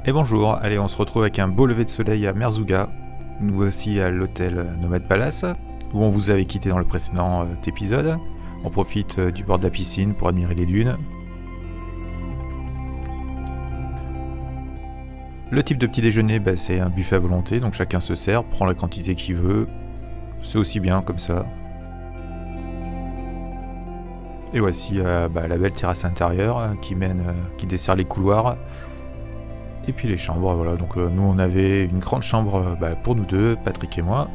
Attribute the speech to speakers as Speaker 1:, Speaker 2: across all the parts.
Speaker 1: Et bonjour, allez on se retrouve avec un beau lever de soleil à Merzouga. Nous voici à l'hôtel Nomad Palace, où on vous avait quitté dans le précédent épisode. On profite du bord de la piscine pour admirer les dunes. Le type de petit déjeuner, c'est un buffet à volonté, donc chacun se sert, prend la quantité qu'il veut. C'est aussi bien comme ça. Et voici la belle terrasse intérieure qui dessert les couloirs. Et puis les chambres, voilà. Donc nous on avait une grande chambre pour nous deux, Patrick et moi.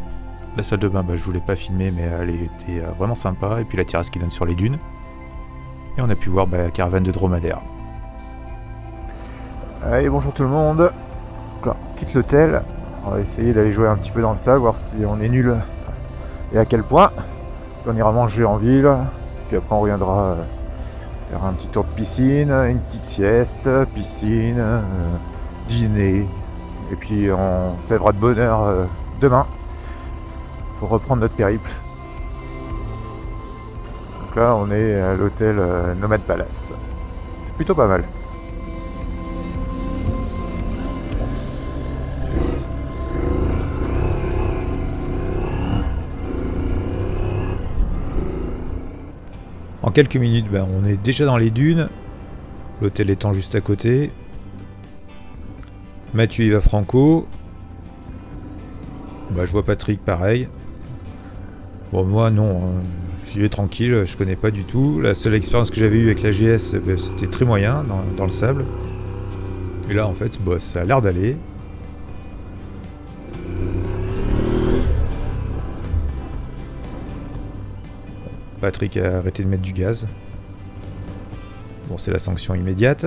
Speaker 1: La salle de bain, je voulais pas filmer, mais elle était vraiment sympa. Et puis la terrasse qui donne sur les dunes. Et on a pu voir la caravane de dromadaires. Allez, bonjour tout le monde. Donc là, on quitte l'hôtel. On va essayer d'aller jouer un petit peu dans le sable, voir si on est nul et à quel point. Puis on ira manger en ville. Puis après on reviendra faire un petit tour de piscine, une petite sieste, piscine, dîner. Et puis on se lèvera de bonne heure demain pour reprendre notre périple. Donc là on est à l'hôtel Nomad Palace. C'est plutôt pas mal. En quelques minutes, on est déjà dans les dunes, l'hôtel étant juste à côté. Mathieu y va franco. Je vois Patrick pareil. Bon, moi non, j'y vais tranquille, je connais pas du tout. La seule expérience que j'avais eue avec la GS, c'était très moyen dans le sable. Et là en fait, ça a l'air d'aller. Patrick a arrêté de mettre du gaz. Bon, c'est la sanction immédiate.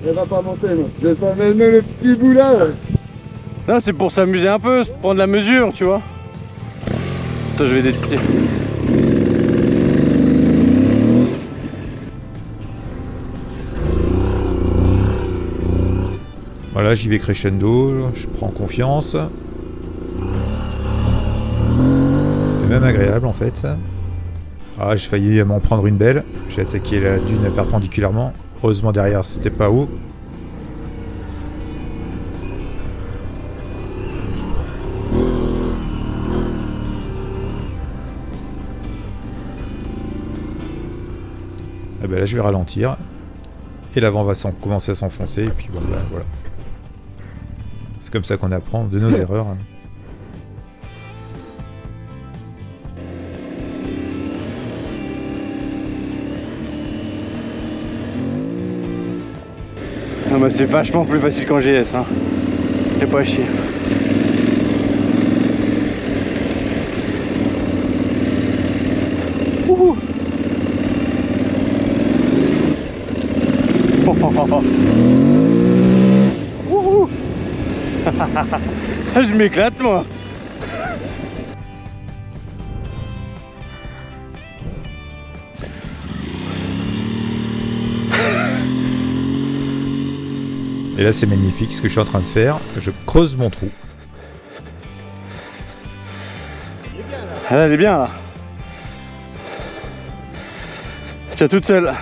Speaker 2: Elle va pas monter, non. Je vais même le petit bout là.
Speaker 3: Non, c'est pour s'amuser un peu, prendre la mesure, tu vois. Attends, je vais détecter.
Speaker 1: Voilà, j'y vais crescendo, je prends confiance. C'est même agréable en fait. Ah, j'ai failli m'en prendre une belle. J'ai attaqué la dune perpendiculairement. Heureusement derrière c'était pas haut. Là je vais ralentir. Et l'avant va commencer à s'enfoncer. Et puis voilà. C'est comme ça qu'on apprend de nos erreurs.
Speaker 3: C'est vachement plus facile qu'en GS, hein. C'est pas à chier. Wouhou. Wouhou. Je m'éclate moi.
Speaker 1: Et là c'est magnifique ce que je suis en train de faire. Je creuse mon trou.
Speaker 3: Elle est bien là. Tiens toute seule.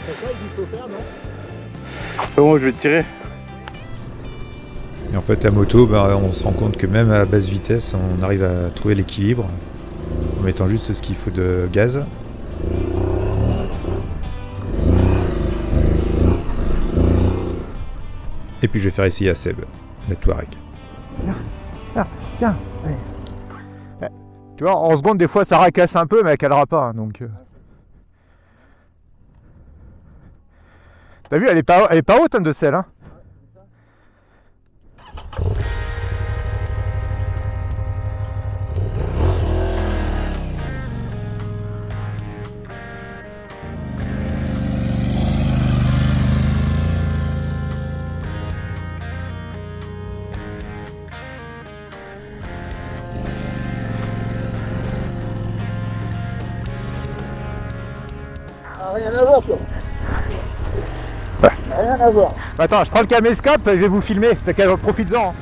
Speaker 2: C'est ça, il faut faire, non?
Speaker 3: Bon, je vais te tirer.
Speaker 1: Et en fait la moto, on se rend compte que même à basse vitesse, on arrive à trouver l'équilibre en mettant juste ce qu'il faut de gaz. Et puis je vais faire essayer à Seb, la Touareg. Tiens. Ouais. Tu vois, en seconde, des fois ça racasse un peu, mais elle calera pas. Donc. T'as vu, elle est pas haute de celle. Hein.
Speaker 2: Rien à voir, toi. Rien à voir.
Speaker 1: Attends, je prends le caméscope, je vais vous filmer. T'as qu'à profite-en.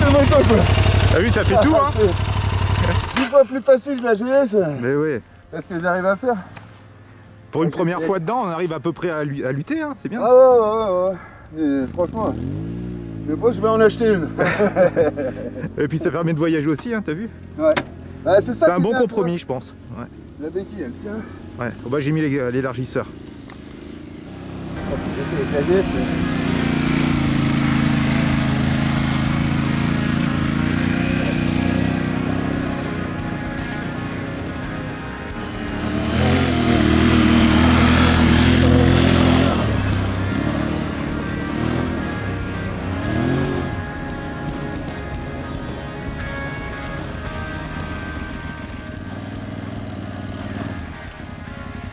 Speaker 2: c'est le moto quoi.
Speaker 1: T'as vu, ça fait tout hein.
Speaker 2: C'est 10 fois plus facile que la GS.
Speaker 1: Mais oui.
Speaker 2: Est-ce que j'arrive à faire?
Speaker 1: Pour une première fois dedans, on arrive à peu près à lutter, hein, c'est bien.
Speaker 2: Ah ouais. Mais franchement, je pense que je vais en acheter une.
Speaker 1: Et puis ça permet de voyager aussi, hein, t'as vu?
Speaker 2: Ouais. Bah, c'est ça.
Speaker 1: C'est un bon compromis, je pense. Ouais.
Speaker 2: La béquille, elle tient.
Speaker 1: Ouais. Oh, bah, j'ai mis l'élargisseur.
Speaker 2: J'essaie avec la GS, mais...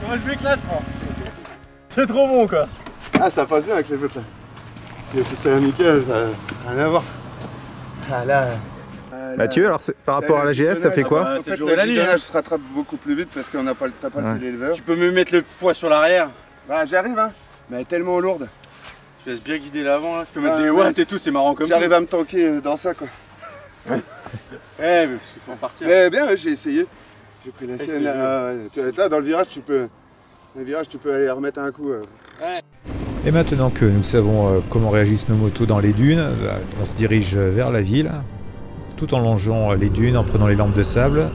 Speaker 3: Moi je m'éclate moi. C'est trop bon quoi.
Speaker 2: Ah, ça passe bien avec les bottes là. Les céramiques, ça n'a rien à voir. Ah là...
Speaker 1: Mathieu, alors par rapport à la GS, ça fait quoi?
Speaker 2: En fait, le guidonnage se rattrape beaucoup plus vite parce qu'on n'a pas, t'as pas le télééleveur.
Speaker 3: Tu peux me mettre le poids sur l'arrière.
Speaker 2: Bah, j'arrive, hein. Mais elle est tellement lourde.
Speaker 3: Je laisse bien guider l'avant là. Tu peux mettre des watts et tout, c'est marrant comme ça.
Speaker 2: J'arrive à me tanker dans ça quoi.
Speaker 3: Ouais, mais parce qu'il faut en partir.
Speaker 2: Mais bien, ouais, j'ai essayé. J'ai pris la sienne. Là, dans le virage, tu peux aller remettre un coup.
Speaker 1: Et maintenant que nous savons comment réagissent nos motos dans les dunes, on se dirige vers la ville, tout en longeant les dunes, en prenant les lampes de sable,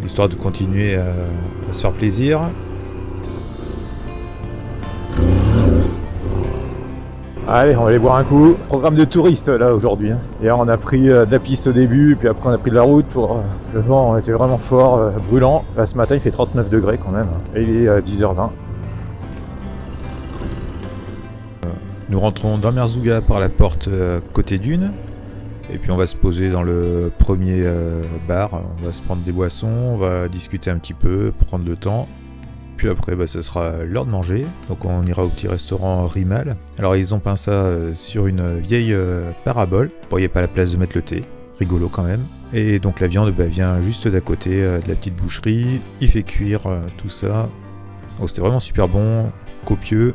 Speaker 1: histoire de continuer à se faire plaisir. Allez, on va aller boire un coup. Programme de touristes là aujourd'hui. Hier on a pris de la piste au début, puis après on a pris de la route. Le vent était vraiment fort, brûlant. Là ce matin il fait 39 degrés quand même. Et il est 10h20. Nous rentrons dans Merzouga par la porte côté dune. Et puis on va se poser dans le premier bar. On va se prendre des boissons, on va discuter un petit peu, prendre le temps. Puis après, ce sera l'heure de manger. Donc on ira au petit restaurant Rimal. Alors ils ont peint ça sur une vieille parabole. Bon, il n'y a pas la place de mettre le thé. Rigolo quand même. Et donc la viande vient juste d'à côté de la petite boucherie. Il fait cuire tout ça. Donc c'était vraiment super bon, copieux.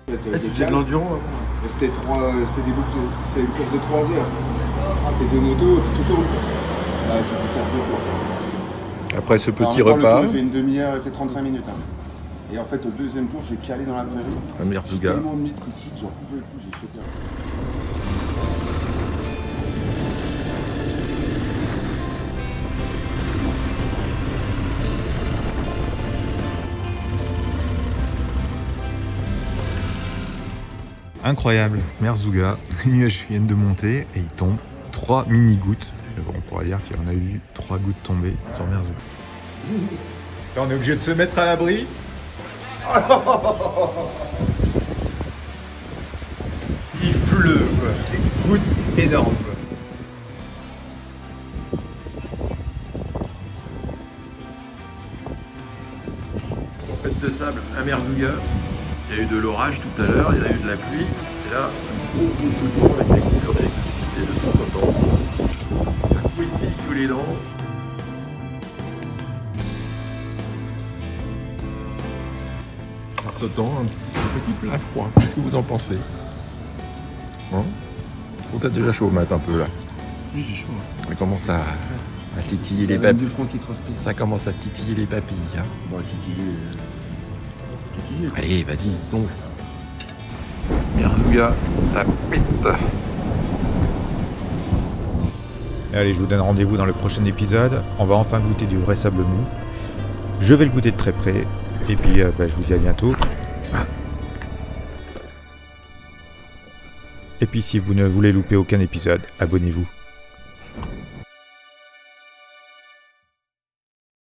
Speaker 3: Tu fais de l'enduro.
Speaker 2: C'était des boucles, c'est une course de 3 heures. T'es deux motos, tu tournes. Là, j'ai pu faire 2 tours.
Speaker 1: Après ce petit
Speaker 2: repas.
Speaker 1: repas.
Speaker 2: Il fait une demi-heure, il fait 35 minutes. Hein. Et en fait, au deuxième tour, j'ai calé dans la prairie.
Speaker 1: À Merzouga.
Speaker 2: J'ai tellement mis de coups de kit, j'en pouvais plus, j'ai sauté.
Speaker 1: Incroyable, Merzouga, les nuages viennent de monter et il tombe 3 mini-gouttes. On pourrait dire qu'il y en a eu 3 gouttes tombées sur Merzouga. Là, on est obligé de se mettre à l'abri. Il pleut, quoi. Des gouttes énormes, quoi.
Speaker 4: Tempête de sable à Merzouga. Il y a eu de l'orage tout à l'heure, il y a eu de la pluie. Et là, un gros coup de vent avec des coupures d'électricité de temps en temps. Un whisky sous les dents. En ce temps, un petit plein froid. Qu'est-ce que vous en pensez? Hein? On t'a déjà chaud, Matt, un peu là.
Speaker 3: Oui, j'ai chaud.
Speaker 4: Ça commence à titiller les papilles.
Speaker 2: Du front qui transpire.
Speaker 4: Ça commence à titiller les papilles. Hein.
Speaker 2: Bon, titiller.
Speaker 4: Allez, vas-y, plonge. Merzouga, ça pète.
Speaker 1: Allez, je vous donne rendez-vous dans le prochain épisode. On va enfin goûter du vrai sable mou. Je vais le goûter de très près. Et puis, je vous dis à bientôt. Et puis, si vous ne voulez louper aucun épisode, abonnez-vous.